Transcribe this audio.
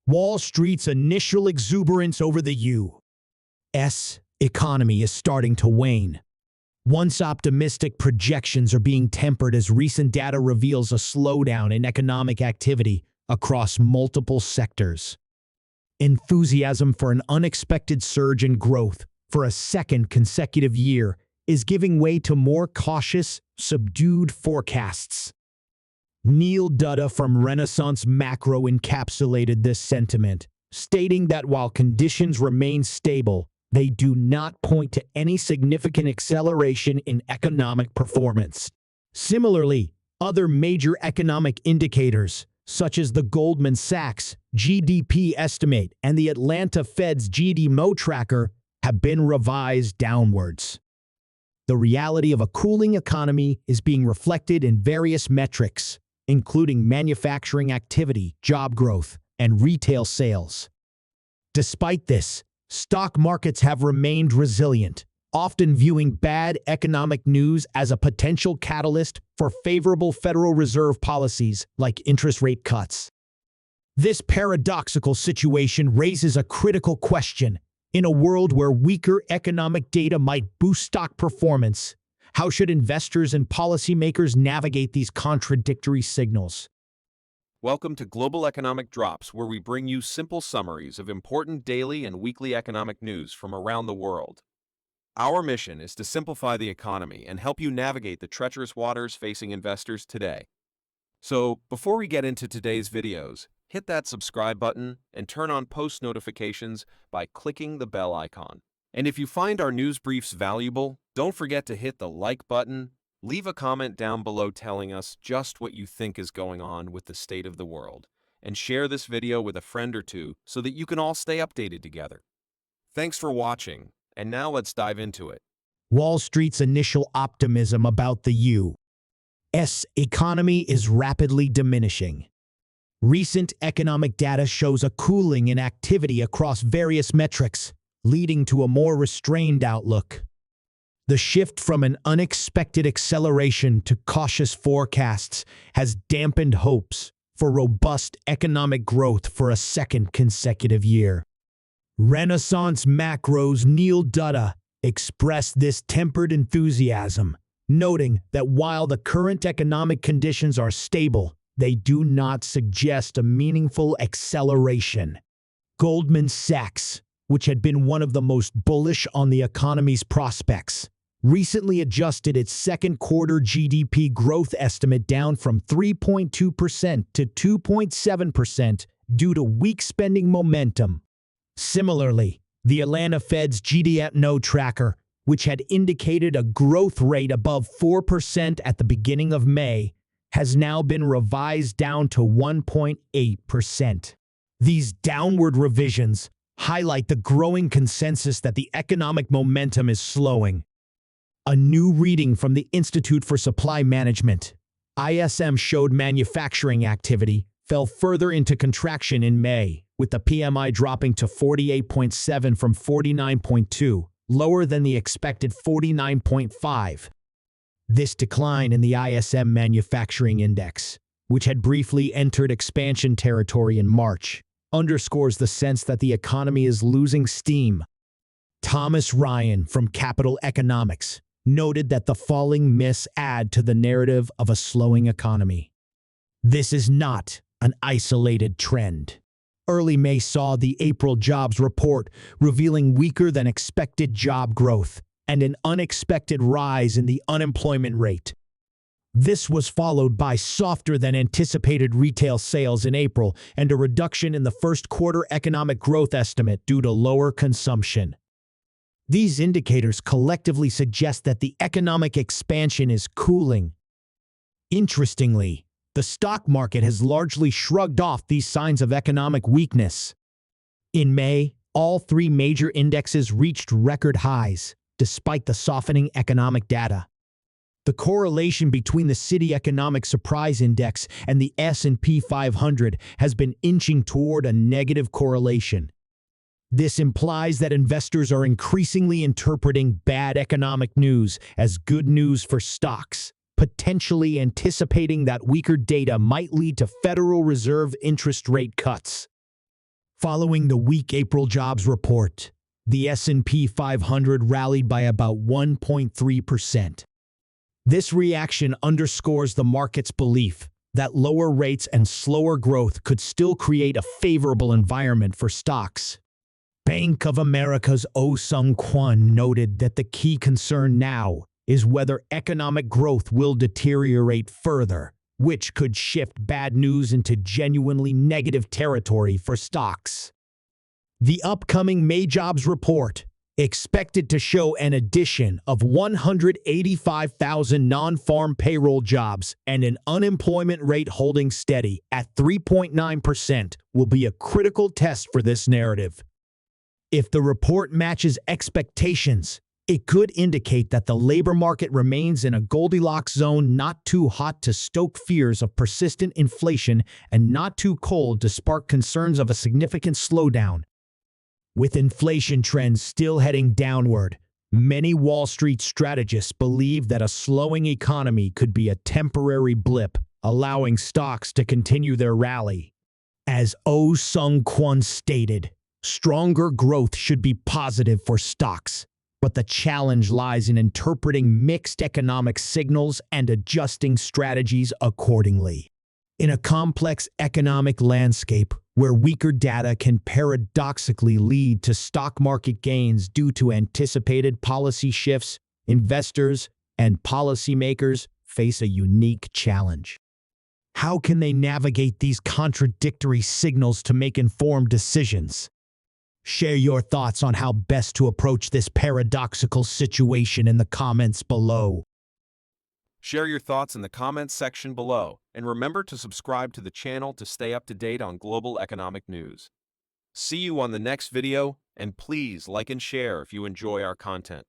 Wall Street's initial exuberance over the U.S. economy is starting to wane. Once optimistic projections are being tempered as recent data reveals a slowdown in economic activity across multiple sectors. Enthusiasm for an unexpected surge in growth for a second consecutive year is giving way to more cautious, subdued forecasts. Neil Dutta from Renaissance Macro encapsulated this sentiment, stating that while conditions remain stable, they do not point to any significant acceleration in economic performance. Similarly, other major economic indicators, such as the Goldman Sachs GDP estimate and the Atlanta Fed's GDMO tracker, have been revised downwards. The reality of a cooling economy is being reflected in various metrics, including manufacturing activity, job growth, and retail sales. Despite this, stock markets have remained resilient, often viewing bad economic news as a potential catalyst for favorable Federal Reserve policies like interest rate cuts. This paradoxical situation raises a critical question. In a world where weaker economic data might boost stock performance, how should investors and policymakers navigate these contradictory signals? Welcome to Global Economic Drops, where we bring you simple summaries of important daily and weekly economic news from around the world. Our mission is to simplify the economy and help you navigate the treacherous waters facing investors today. So, before we get into today's videos, hit that subscribe button and turn on post notifications by clicking the bell icon. And if you find our news briefs valuable, don't forget to hit the like button. Leave a comment down below telling us just what you think is going on with the state of the world, and share this video with a friend or two so that you can all stay updated together. Thanks for watching, and now let's dive into it. Wall Street's initial optimism about the U.S. economy is rapidly diminishing. Recent economic data shows a cooling in activity across various metrics, leading to a more restrained outlook. The shift from an unexpected acceleration to cautious forecasts has dampened hopes for robust economic growth for a second consecutive year. Renaissance Macro's Neil Dutta expressed this tempered enthusiasm, noting that while the current economic conditions are stable, they do not suggest a meaningful acceleration. Goldman Sachs, which had been one of the most bullish on the economy's prospects, recently adjusted its second quarter GDP growth estimate down from 3.2% to 2.7% due to weak spending momentum. Similarly, the Atlanta Fed's GDMO tracker, which had indicated a growth rate above 4% at the beginning of May, has now been revised down to 1.8%. These downward revisions highlight the growing consensus that the economic momentum is slowing. A new reading from the Institute for Supply Management, ISM, showed manufacturing activity fell further into contraction in May, with the PMI dropping to 48.7 from 49.2, lower than the expected 49.5. This decline in the ISM Manufacturing Index, which had briefly entered expansion territory in March, underscores the sense that the economy is losing steam. Thomas Ryan from Capital Economics noted that the falling miss add to the narrative of a slowing economy. This is not an isolated trend. Early May saw the April jobs report revealing weaker than expected job growth and an unexpected rise in the unemployment rate. This was followed by softer than anticipated retail sales in April and a reduction in the first quarter economic growth estimate due to lower consumption. These indicators collectively suggest that the economic expansion is cooling. Interestingly, the stock market has largely shrugged off these signs of economic weakness. In May, all three major indexes reached record highs, despite the softening economic data. The correlation between the Citi Economic Surprise Index and the S&P 500 has been inching toward a negative correlation. This implies that investors are increasingly interpreting bad economic news as good news for stocks, potentially anticipating that weaker data might lead to Federal Reserve interest rate cuts. Following the weak April jobs report, the S&P 500 rallied by about 1.3%. This reaction underscores the market's belief that lower rates and slower growth could still create a favorable environment for stocks. Bank of America's Oh-Sung Kwon noted that the key concern now is whether economic growth will deteriorate further, which could shift bad news into genuinely negative territory for stocks. The upcoming May jobs report, expected to show an addition of 185,000 non-farm payroll jobs and an unemployment rate holding steady at 3.9%, will be a critical test for this narrative. If the report matches expectations, it could indicate that the labor market remains in a Goldilocks zone, not too hot to stoke fears of persistent inflation and not too cold to spark concerns of a significant slowdown. With inflation trends still heading downward, many Wall Street strategists believe that a slowing economy could be a temporary blip, allowing stocks to continue their rally. As Oh-Sung Kwon stated, stronger growth should be positive for stocks, but the challenge lies in interpreting mixed economic signals and adjusting strategies accordingly. In a complex economic landscape where weaker data can paradoxically lead to stock market gains due to anticipated policy shifts, investors and policymakers face a unique challenge. How can they navigate these contradictory signals to make informed decisions? Share your thoughts on how best to approach this paradoxical situation in the comments below. Share your thoughts in the comments section below, and remember to subscribe to the channel to stay up to date on global economic news. See you on the next video, and please like and share if you enjoy our content.